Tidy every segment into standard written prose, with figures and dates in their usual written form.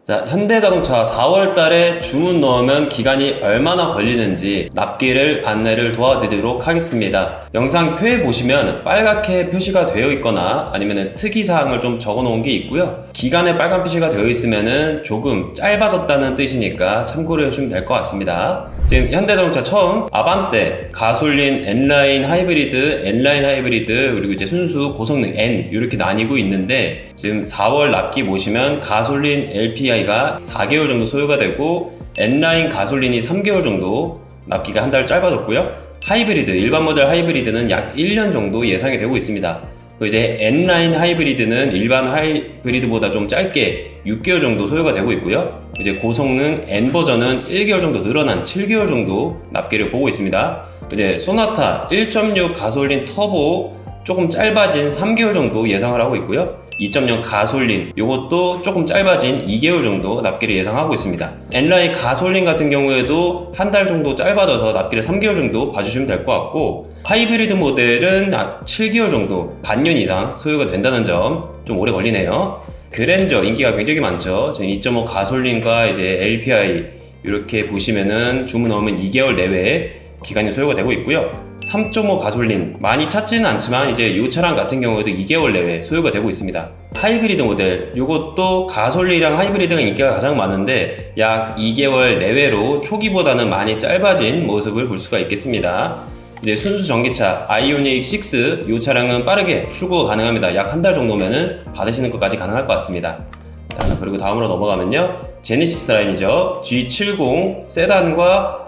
자, 현대자동차 4월 달에 주문 넣으면 기간이 얼마나 걸리는지 납기를 안내를 도와드리도록 하겠습니다. 영상 표에 보시면 빨갛게 표시가 되어 있거나 아니면 특이사항을 좀 적어 놓은 게 있고요. 기간에 빨간 표시가 되어 있으면 조금 짧아졌다는 뜻이니까 참고를 해주시면 될 것 같습니다. 지금 현대자동차 처음 아반떼, 가솔린, N라인 하이브리드, N라인 하이브리드, 그리고 이제 순수 고성능 N 이렇게 나뉘고 있는데, 지금 4월 납기 보시면 가솔린 LPI가 4개월 정도 소요가 되고 N라인 가솔린이 3개월 정도 납기가 한 달 짧아졌고요. 하이브리드, 일반 모델 하이브리드는 약 1년 정도 예상이 되고 있습니다. 그리고 이제 N라인 하이브리드는 일반 하이브리드보다 좀 짧게 6개월 정도 소요가 되고 있고요. 이제 고성능 N 버전은 1개월 정도 늘어난 7개월 정도 납기를 보고 있습니다. 이제 소나타 1.6 가솔린 터보 조금 짧아진 3개월 정도 예상을 하고 있고요. 2.0 가솔린 요것도 조금 짧아진 2개월 정도 납기를 예상하고 있습니다. N라인 가솔린 같은 경우에도 한 달 정도 짧아져서 납기를 3개월 정도 봐주시면 될 것 같고, 하이브리드 모델은 약 7개월 정도, 반년 이상 소요가 된다는 점 좀 오래 걸리네요. 그랜저 인기가 굉장히 많죠. 지금 2.5 가솔린과 이제 LPI 이렇게 보시면은 주문 넣으면 2개월 내외에 기간이 소요가 되고 있고요. 3.5 가솔린 많이 찾지는 않지만 이제 이 차량 같은 경우에도 2개월 내외 소요가 되고 있습니다. 하이브리드 모델 이것도 가솔린이랑 하이브리드가 인기가 가장 많은데 약 2개월 내외로 초기보다는 많이 짧아진 모습을 볼 수가 있겠습니다. 이제 순수 전기차 아이오닉 6 이 차량은 빠르게 출고가 가능합니다. 약 한 달 정도면은 받으시는 것까지 가능할 것 같습니다. 자, 그리고 다음으로 넘어가면요, 제네시스 라인이죠. G70 세단과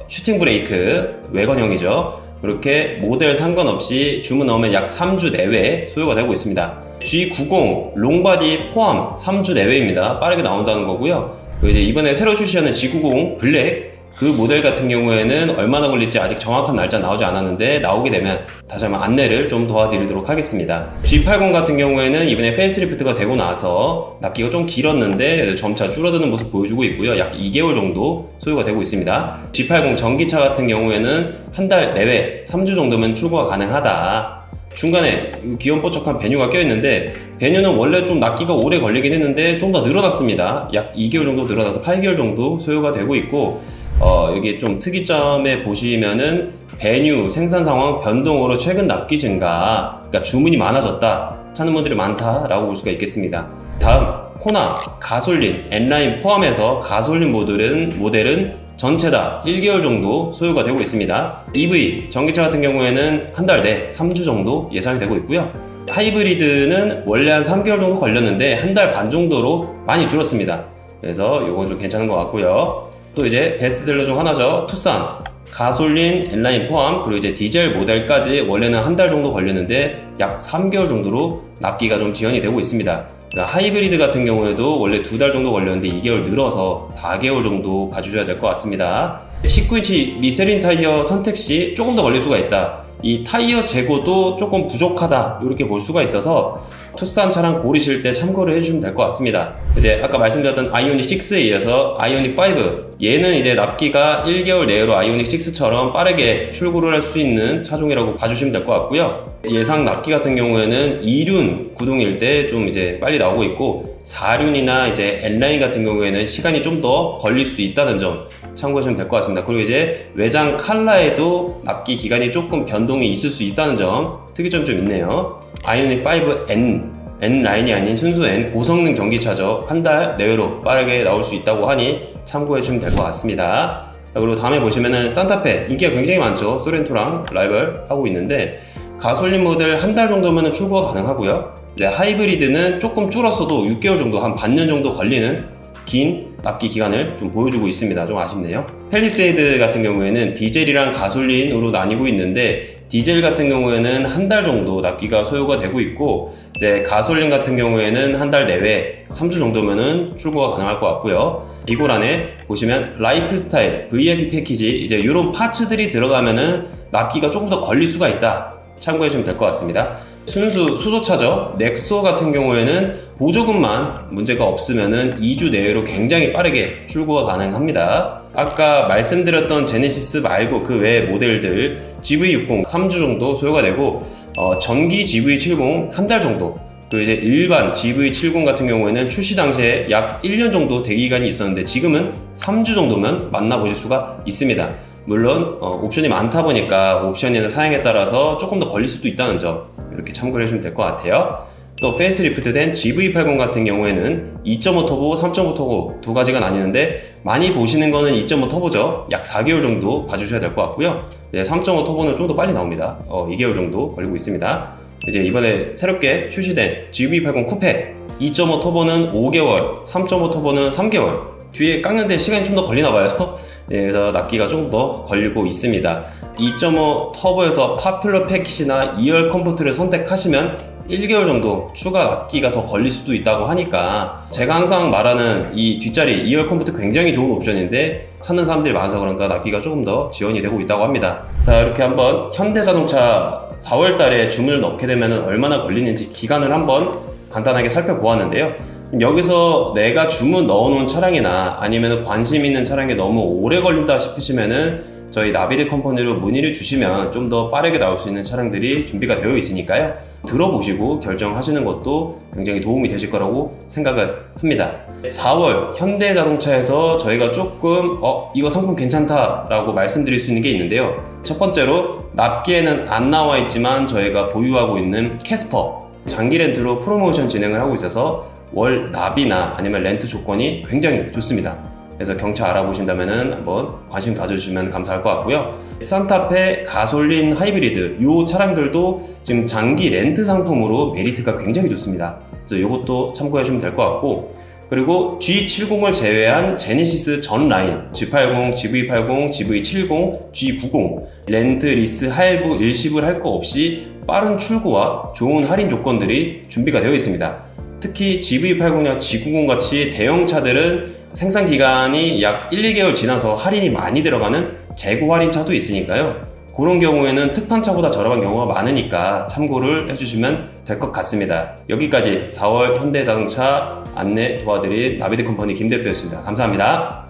슈팅 브레이크 외건형이죠. 그렇게 모델 상관없이 주문 넣으면 약 3주 내외 소요가 되고 있습니다. G90 롱바디 포함 3주 내외입니다. 빠르게 나온다는 거고요. 이제 이번에 새로 출시하는 G90 블랙 그 모델 같은 경우에는 얼마나 걸릴지 아직 정확한 날짜 나오지 않았는데, 나오게 되면 다시 한번 안내를 좀 도와드리도록 하겠습니다. G80 같은 경우에는 이번에 페이스리프트가 되고 나서 납기가 좀 길었는데 점차 줄어드는 모습 보여주고 있고요. 약 2개월 정도 소요가 되고 있습니다. G80 전기차 같은 경우에는 한 달 내외 3주 정도면 출고가 가능하다. 중간에 귀염 뽀짝한 베뉴가 껴있는데, 베뉴는 원래 좀 납기가 오래 걸리긴 했는데 좀 더 늘어났습니다. 약 2개월 정도 늘어나서 8개월 정도 소요가 되고 있고, 여기 좀 특이점에 보시면은 베뉴 생산 상황 변동으로 최근 납기 증가, 그러니까 주문이 많아졌다, 찾는 분들이 많다라고 볼 수가 있겠습니다. 다음 코나 가솔린 N라인 포함해서 가솔린 모델은 전체 다 1개월 정도 소요가 되고 있습니다. EV 전기차 같은 경우에는 한 달 내 3주 정도 예상이 되고 있고요. 하이브리드는 원래 한 3개월 정도 걸렸는데 한 달 반 정도로 많이 줄었습니다. 그래서 이건 좀 괜찮은 것 같고요. 또 이제 베스트셀러 중 하나죠. 투싼 가솔린 N라인 포함, 그리고 이제 디젤 모델까지 원래는 한 달 정도 걸렸는데 약 3개월 정도로 납기가 좀 지연이 되고 있습니다. 하이브리드 같은 경우에도 원래 2달 정도 걸렸는데 2개월 늘어서 4개월 정도 봐주셔야 될 것 같습니다. 19인치 미쉐린 타이어 선택 시 조금 더 걸릴 수가 있다. 이 타이어 재고도 조금 부족하다, 이렇게 볼 수가 있어서 투싼 차량 고르실 때 참고를 해주시면 될 것 같습니다. 이제 아까 말씀드렸던 아이오닉 6에 이어서 아이오닉 5, 얘는 이제 납기가 1개월 내로 아이오닉 6처럼 빠르게 출고를 할 수 있는 차종이라고 봐주시면 될 것 같고요. 예상 납기 같은 경우에는 2륜 구동일 때 좀 이제 빨리 나오고 있고, 4륜이나 이제 N라인 같은 경우에는 시간이 좀 더 걸릴 수 있다는 점 참고하시면 될 것 같습니다. 그리고 이제 외장 컬러에도 납기 기간이 조금 변동이 있을 수 있다는 점, 특이점 좀 있네요. 아이오닉 5 N라인이 아닌 순수 N 고성능 전기차죠. 한 달 내외로 빠르게 나올 수 있다고 하니 참고해주시면 될 것 같습니다. 자, 그리고 다음에 보시면은 산타페 인기가 굉장히 많죠. 소렌토랑 라이벌 하고 있는데, 가솔린 모델 한 달 정도면 출고가 가능하고요. 이제 하이브리드는 조금 줄었어도 6개월 정도, 한 반년 정도 걸리는 긴 납기 기간을 좀 보여주고 있습니다. 좀 아쉽네요. 팰리세이드 같은 경우에는 디젤이랑 가솔린으로 나뉘고 있는데, 디젤 같은 경우에는 한 달 정도 납기가 소요가 되고 있고, 이제 가솔린 같은 경우에는 한 달 내외 3주 정도면은 출고가 가능할 것 같고요. 이곳 안에 보시면 라이프스타일 VIP 패키지, 이제 이런 파츠들이 들어가면은 납기가 조금 더 걸릴 수가 있다. 참고해 주시면 될 것 같습니다. 순수 수소차죠. 넥소 같은 경우에는 보조금만 문제가 없으면은 2주 내외로 굉장히 빠르게 출고가 가능합니다. 아까 말씀드렸던 제네시스 말고 그 외 모델들 GV60 3주 정도 소요가 되고, 전기 GV70 한 달 정도 또 이제 일반 GV70 같은 경우에는 출시 당시에 약 1년 정도 대기기간이 있었는데 지금은 3주 정도면 만나보실 수가 있습니다. 물론 옵션이 많다 보니까 옵션이나 사양에 따라서 조금 더 걸릴 수도 있다는 점 이렇게 참고를 해주면 될 것 같아요. 또 페이스리프트된 GV80 같은 경우에는 2.5 터보, 3.5 터보 두 가지가 나뉘는데 많이 보시는 거는 2.5 터보죠. 약 4개월 정도 봐주셔야 될 것 같고요. 3.5 터보는 좀 더 빨리 나옵니다. 2개월 정도 걸리고 있습니다. 이제 이번에 새롭게 출시된 GV80 쿠페 2.5 터보는 5개월, 3.5 터보는 3개월. 뒤에 깎는데 시간이 좀 더 걸리나봐요. 그래서 납기가 좀 더 걸리고 있습니다. 2.5 터보에서 파퓰러 패키지나 2열 컴포트를 선택하시면 1개월 정도 추가 납기가 더 걸릴 수도 있다고 하니까 제가 항상 말하는 이 뒷자리 2열 컴포트 굉장히 좋은 옵션인데 찾는 사람들이 많아서 그런가 납기가 조금 더 지원이 되고 있다고 합니다. 자, 이렇게 한번 현대자동차 4월 달에 주문을 넣게 되면 얼마나 걸리는지 기간을 한번 간단하게 살펴보았는데요. 여기서 내가 주문 넣어놓은 차량이나 아니면 관심 있는 차량이 너무 오래 걸린다 싶으시면은 저희 나비드 컴퍼니로 문의를 주시면 좀 더 빠르게 나올 수 있는 차량들이 준비가 되어 있으니까요. 들어보시고 결정하시는 것도 굉장히 도움이 되실 거라고 생각을 합니다. 4월 현대자동차에서 저희가 조금 이거 상품 괜찮다 라고 말씀드릴 수 있는 게 있는데요. 첫 번째로 납기에는 안 나와 있지만 저희가 보유하고 있는 캐스퍼 장기 렌트로 프로모션 진행을 하고 있어서 월 납이나 아니면 렌트 조건이 굉장히 좋습니다. 그래서 경차 알아보신다면 한번 관심 가져주시면 감사할 것 같고요. 산타페 가솔린 하이브리드 이 차량들도 지금 장기 렌트 상품으로 메리트가 굉장히 좋습니다. 그래서 이것도 참고해주면 될 것 같고, 그리고 G70을 제외한 제네시스 전 라인 G80, GV80, GV70, G90 렌트, 리스, 할부, 일시불 할 거 없이 빠른 출고와 좋은 할인 조건들이 준비가 되어 있습니다. 특히 GV80이나 G90 같이 대형차들은 생산 기간이 약 1, 2개월 지나서 할인이 많이 들어가는 재고 할인차도 있으니까요. 그런 경우에는 특판차보다 저렴한 경우가 많으니까 참고를 해주시면 될 것 같습니다. 여기까지 4월 현대자동차 안내 도와드린 나비드 컴퍼니 김 대표였습니다. 감사합니다.